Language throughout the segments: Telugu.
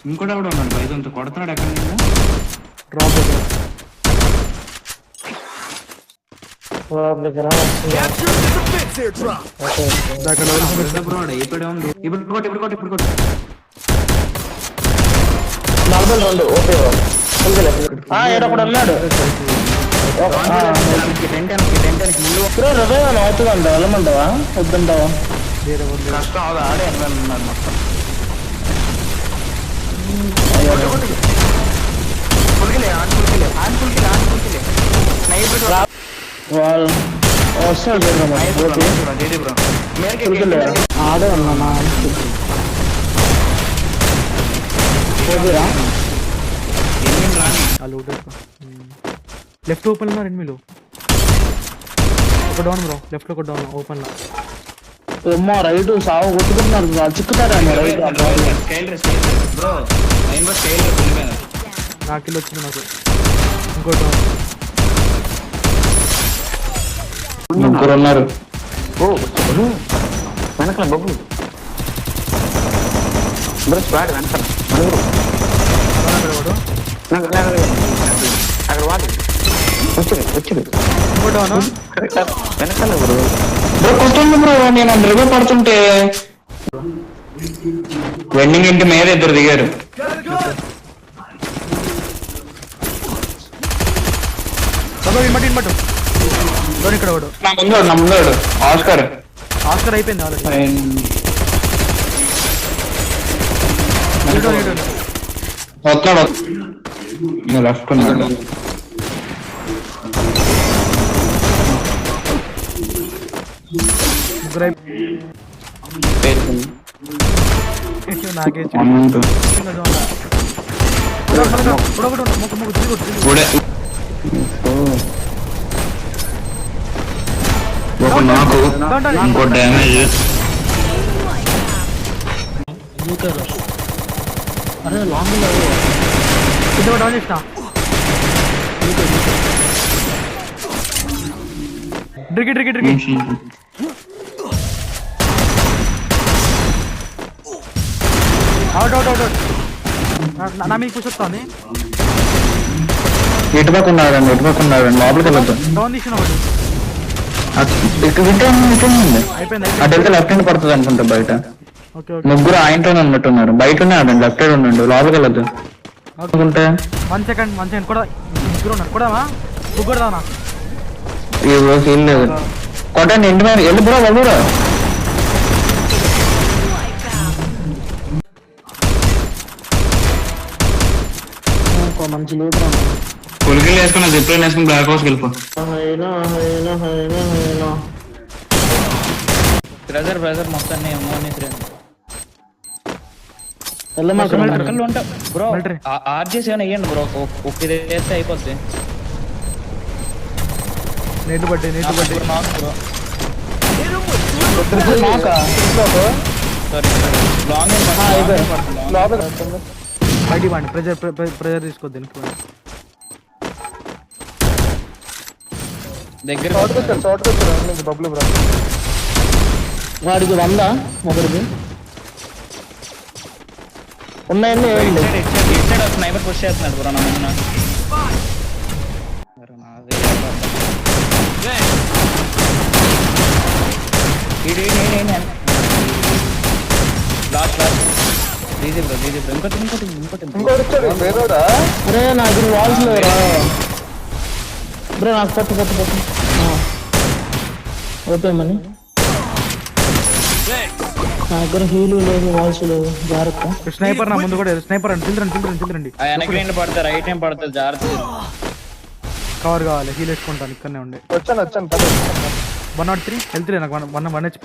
ఇంకోటి కూడా ఉన్నాడు బయట కొడుతున్నాడు ఎక్కడ నిన్ను డ్రాప్ దగ్గర ఇప్పుడు కొట్టు నార్మల్ రెండు ఓకే ఏడొకడు ఉన్నాడు అవుతుందంట వెళ్ళమంటావా వద్దంటావా కష్టం అవుదా ఆడే ఉన్నారు మొత్తం వాళ్ళు వస్తాడు ఆడే ఉన్నా లెఫ్ట్ ఓపెన్ లో ఎనిమిలు ఒక డౌన్ బ్రో లెఫ్ట్ ఒక డౌన్ ఓపెన్ లో ఏమో రైట్ సాగు కొట్టుకుంటున్నారు చిక్కుతారా రైట్ నా కిల్ వచ్చింది నాకు ఇంకో డౌన్ ముగ్గురు ఉన్నారు వెనకాల బొబ్బు బ్రో స్క్వాడ్ వెనకాల అక్కడ వాడు వచ్చాడు ఇంకో డౌన్ వెనకాల బ్రో కొట్టింది బ్రో నేను రివ్యూ పడుతుంటే వెండింగ్ ఇంటి మీద ఇద్దరు దిగారు ఇన్బట్టు డౌన్ ఇక్కడ వాడు నా ముందు ఆస్కర్ ఆస్కర్ అయిపోయింది వస్తున్నాడు లెఫ్ట్ ఉన్నాడు నాకే నాకు ఇంకో డ్యామేజ్ అరే లాంగ్ డౌన్ చేసిన డ్రిగి అవుట్ నా మీకు పుషొస్తాను ఎటుపక్క ఉన్నాడండి లోపలికి వెళ్ళొద్దు డౌన్ తీసిన వాడు అయిపోయింది అటు వెళ్తే లెఫ్ట్ హ్యాండ్ పడుతుంది అనుకుంటా బయట ఓకే ముగ్గురు ఆయనతోనే ఉన్నట్టున్నారు బయటనే ఆడండి లెఫ్ట్ హ్యాండ్ ఉండండి లోపలికి వెళ్ళొద్దు అనుకుంటే 1 సెకండ్ కూడా ముగ్గురు ఉన్నారు కూడావా ముగ్గురు దానా ఈ రోజు ఏం లేదు కొట్టండి ఇంటి మీద వెళ్ళి బ్రో వెళ్ళురా మంచి లేదు పొలికలు వేసుకున్నా జిప్లైన్ వేసుకుని బ్లాక్ హౌస్ వెళ్ళిపో బ్రదర్ మొత్తాన్ని బ్రో ఆర్జెస్ ఏమైనా వేయండి బ్రో ఒకే వేస్తే అయిపోద్ది నేటు బట్టి బయట ఇవ్వండి ప్రెజర్ తీసుకోద్ది దగ్గర వాడికి 100 ఒకరికి ఉన్నాయండి స్నైపర్ పుష్ చేస్తున్నాడు బ్రో నా ముందు అరే నాకు వాల్స్ లేవురా బ్రో నాకు పట్టు ఓకే మనీ నా దగ్గర హీలు లేదు వాల్స్ లేవు జాగ్రత్త స్నైపర్ నా ముందు కూడా స్నైపర్ అండి చిల్డ్రండి వెనక పడతారు రైట్ టైం పడుతుంది జాగ్రత్త కవర్ కావాలి హీల్ వేసుకుంటాను ఇక్కడనే ఉండే వచ్చాను 103 హెల్త్ నాకు 1 HP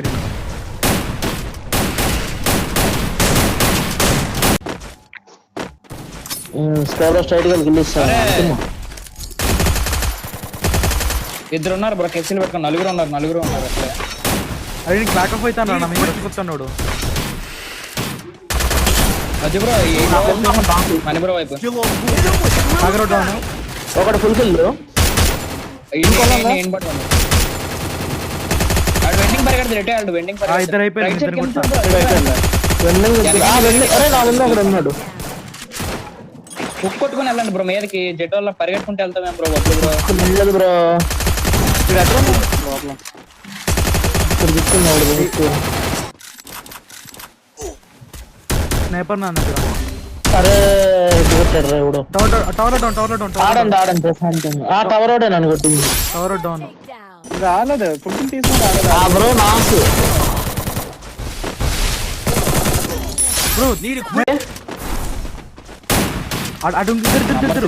స్క్వాడ్ స్ట్రైట్ గా గిల్లిస్తాను ఇద్దరు ఉన్నారు బ్రో కెసిల్ పెట్టుకుని నలుగురు ఉన్నారు అరే నీకు బ్యాకప్ అవుతాను నా మీద కొడుతున్నాడు అది బ్రో మనీ బ్రో వైపు సాగర్ డౌన్ ఒకటి ఫుల్ కిల్ వెండింగ్ పరిగెడతాడు ఎటే ఆడు వెండింగ్ ఇద్దరు అయిపోయింది అరే నా ముందు ఒకడు ఉన్నాడు ఉక్కు కొట్టుకుని వెళ్ళండి బ్రో మీదకి జెట్ వల్ల పరిగెట్టుకుంటూ వెళ్తామేం బ్రో వద్దు బ్రో. లేదు బ్రో ఇక్కడ ఎక్కడ ప్రాబ్లం ఇక్కడ కూర్చున్నాడు. స్నైపర్ నా దగ్గర. అరే కొట్టాడు రా ఇప్పుడు. Tower down. ఆడండి ప్రశాంతంగా. ఆ టవర్ ఓడే నన్ను కొట్టింది. Tower down. రాలేదు ఫుడ్ తీసుకుని రాలేదు. ఆ బ్రో నాకు బ్రో అటు ఇద్దరు.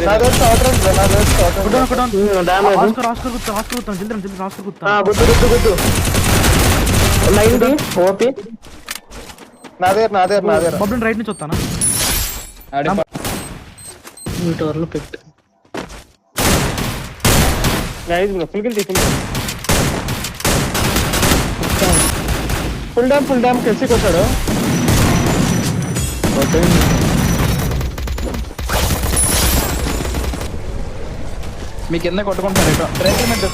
డ్యామేజ్ ఆస్కర్ కుత్తాం జల్దీ ఆస్కర్ కుత్తాం. గుద్దు 90 ఓపీ. నా దగ్గర బబ్లు రైట్ నుంచి వస్తానా. ఈ టవర్లో పెట్టు. Guys bro full dam KC కొట్టాడు. మీ కింద కొట్టుకుంటారు ఇటు ట్రైన్ మీద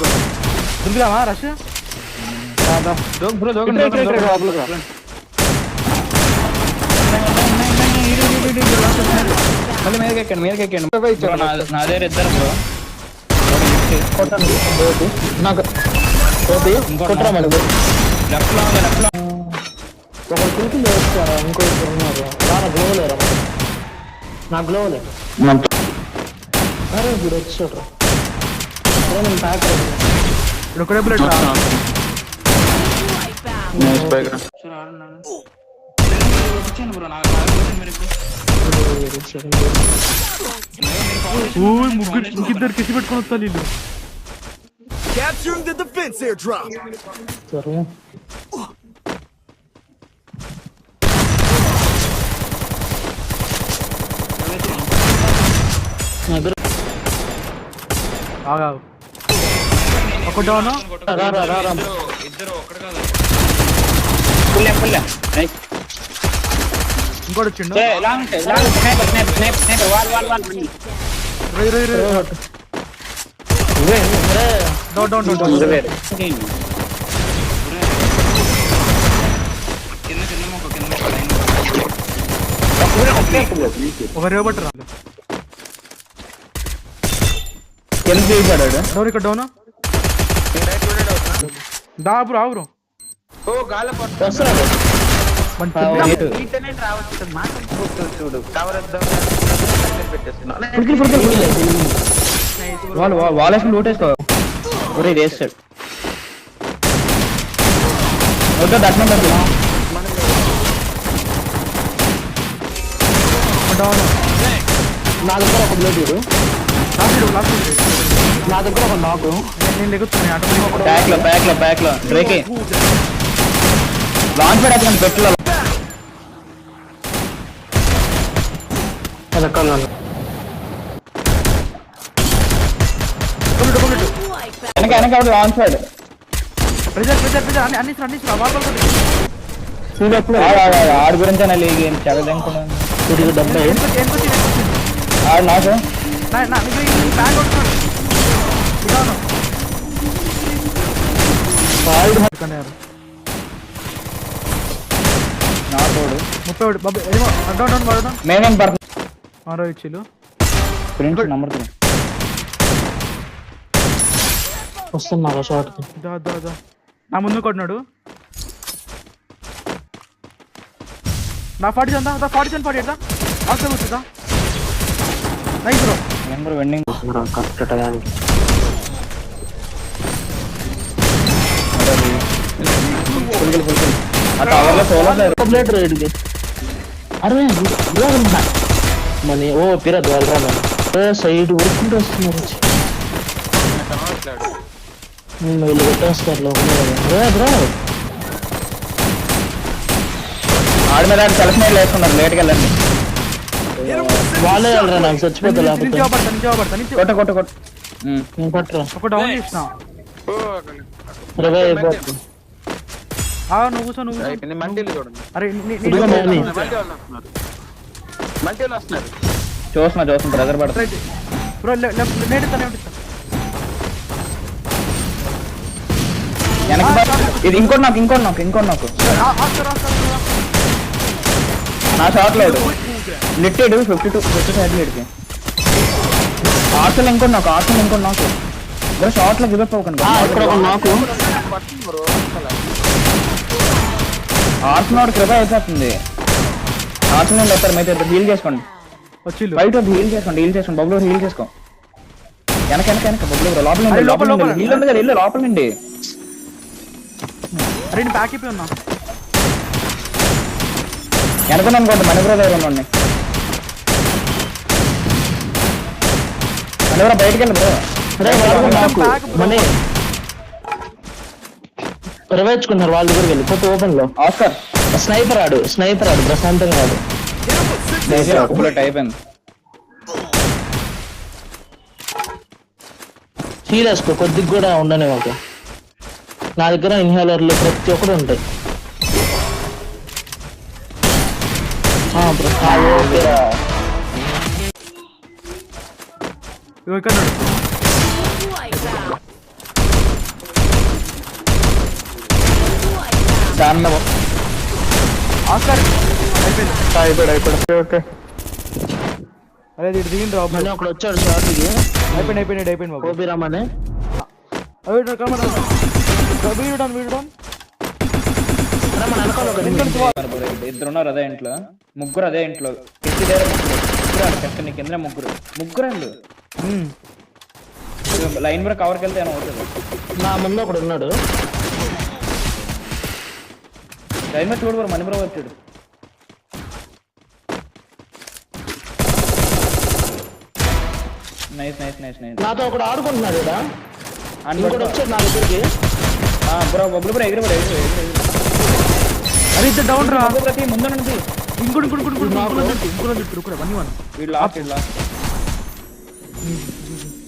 దుర్గామా రష్ బ్రో మళ్ళీ మీదకెక్కండి బ్రో. నా దగ్గర ఇద్దరు బ్రో. నాకు ఓపీ కొట్టరా మళ్ళీ. లెఫ్ట్ లో ఒకరు కురికి వేస్తారా, ఇంకో ఇద్దరు ఉన్నారు. బాగా గ్లో లేరా నా గ్లో లేదు. అరే ఇప్పుడు వచ్చాడు నేను ప్యాక్ ఒకటే బుల్లెట్ రా. బ్రో ముగ్గురు కిసి పెట్టుకొని వస్తా వీళ్ళు. Capturing the defense airdrop. సరే ఆగావు ఒక డౌన్. ఇద్దరు ఒక్కడు కాదు ఫుల్ ఇంకోటి వచ్చిండు. ఒక రేపటి రా డౌన్. ఇక్కడ డౌన్ దా బ్రో బ్రో. వస్తున్నాడు. వాళ్ళు లూటేసుకో వేస్తాడు. దట్నం డౌన్. నా దగ్గర ఒక బ్లేడ్, నా దగ్గర ఒక నాకు. నేను లెగుతున్నాను. బ్యాక్ లో డ్రేకే లాంచ్ ప్యాడ్ అక్కడ పెట్టులో వెనక లాంచ్ ప్యాడ్ అన్ని ఆడి గురించి అన్న లేగి చదవనుకున్నాను. డబ్బై ఆడు నాకు నాకోడు 30 మేమేం పడుతుంది మరో ఇచ్చిలు ఫ్రెండ్స్ నంబర్ వస్తున్నారు షార్ట్. నా ముందు కొట్టినాడు. నా 47 48 ఆస్కర్ కూర్చుందా. Nice bro. నెంబర్ వెండింగ్ కరెక్ట్ టయానికి. కంప్లీట్ రేట్కి అరే మనీ ఓ పిరదు వెళ్ళరా సైడ్ ఊరుకుంటూ వస్తున్నారు. వీళ్ళు కొట్టేస్తారు బ్రో. ఆడి మీద సెలక్షన్ వేసుకున్నారు. లేట్కి వెళ్ళండి. వాళ్ళే వెళ్ళరా నాకు చచ్చిపోతా లేకపోతే కొట్ట నేను పట్టరా. ఒక డౌన్ చేసిన. నువ్వు అరే చూస్తున్నా బ్రదర్ పడుతుంది. బ్రో ఇది ఇంకోటి నాకు నా షాట్ లో లిట్టెడ్ 52 సైడ్ లిడ్కి ఆర్సల్ ఇంకోటి నాకు బ్రో షార్ట్ లో గివ్ అప్ అవ్వకండి ఇక్కడ ఒక నాకు ఆర్సల్ వాడు కృప అయిపోతుంది ఆర్సల్ నుండి వస్తారు అయితే హీల్ చేసుకోండి వచ్చిల్లు బయట హీల్ చేసుకోండి బబుల్ హీల్ చేసుకో వెనక బబుల్ లోపల హీల్ ఉంది కదా ఇల్లు లోపల నుండి అరే నేను బ్యాక్ అయిపోయి ఉన్నా వెనక అనుకోండి మనీబ్రో దగ్గర ఉండండి మనీబ్రో బయటకు వెళ్ళి బ్రో మనీ రివేచుకున్నారు వాళ్ళ దగ్గరికి వెళ్ళి కొత్త ఓపెన్ లో ఆస్కర్ స్నైపర్ ఆడు ప్రశాంతంగా ఆడు బుల్లెట్ అయిపోయింది హీల్ వేసుకో కొద్దిగా కూడా ఉండనే ఒక నా దగ్గర ఇన్హేలర్లు ప్రతి ఒక్కరు ఉంటాయి ఇగో ఇక్కడ ఉన్నాడు. ఆస్కార్ అయిపోయింది ఓకే అరే ఇది దిగింది రాబు మళ్ళీ ఒకడు వచ్చాడు షార్ట్కి అయిపోయింది బాబు ఓపీ రమ్మని వీడడం రమ్మని అనుకోవాలి ఒక నిమిషం. ఇద్దరున్నారు అదే ఇంట్లో ముగ్గురు అదే ఇంట్లో ముగ్గురు కింద ముగ్గురు లైన్ బ్రో కవర్కి వెళ్తే ఏమో అవుతుంది నా ముందు ఒకడు ఉన్నాడు లైన్ బ్రో చూడు బ్రో మనీ బ్రో వచ్చాడు నైస్ నాతో ఒకడు ఆడుకుంటున్నాడు ఇక్కడ ఇంకోటి వచ్చాడు నా దగ్గరికి బ్రో బొబ్బులు బ్రో ఎగిరి అరే ఇద్దరు డౌన్ రా ప్రతి ముందు నుండి ఇంకోటి కూడా 1v1 వీడు లాస్ట్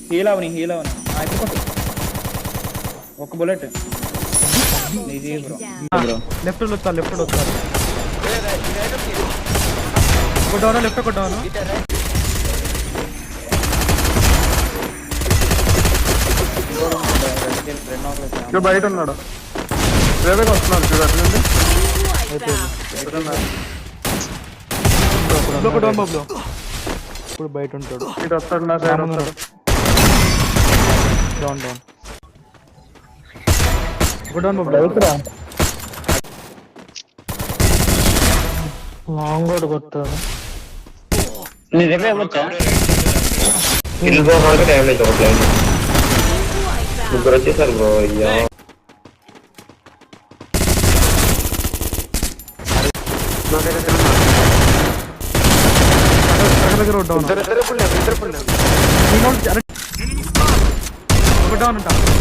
హీల్ అవని ఒక బుల్లెట్ లెఫ్ట్ వస్తారు కొట్టాను లెఫ్ట్ కొట్టాను బయట ఉన్నాడు వేరేగా వస్తున్నాడు చూడండి డౌన్ బాబులో ఇప్పుడు బయట ఉంటాడు ఇటు వస్తాడు నా సైడ్ వస్తాడు డౌన్ డౌన్ బాబు లాంగ్ రోడ్ కొట్టాడు నీ దగ్గర ఇవ్వచ్చా ముగ్గురు వచ్చేసారు బ్రో అయ్యా డౌన్ ఉంటా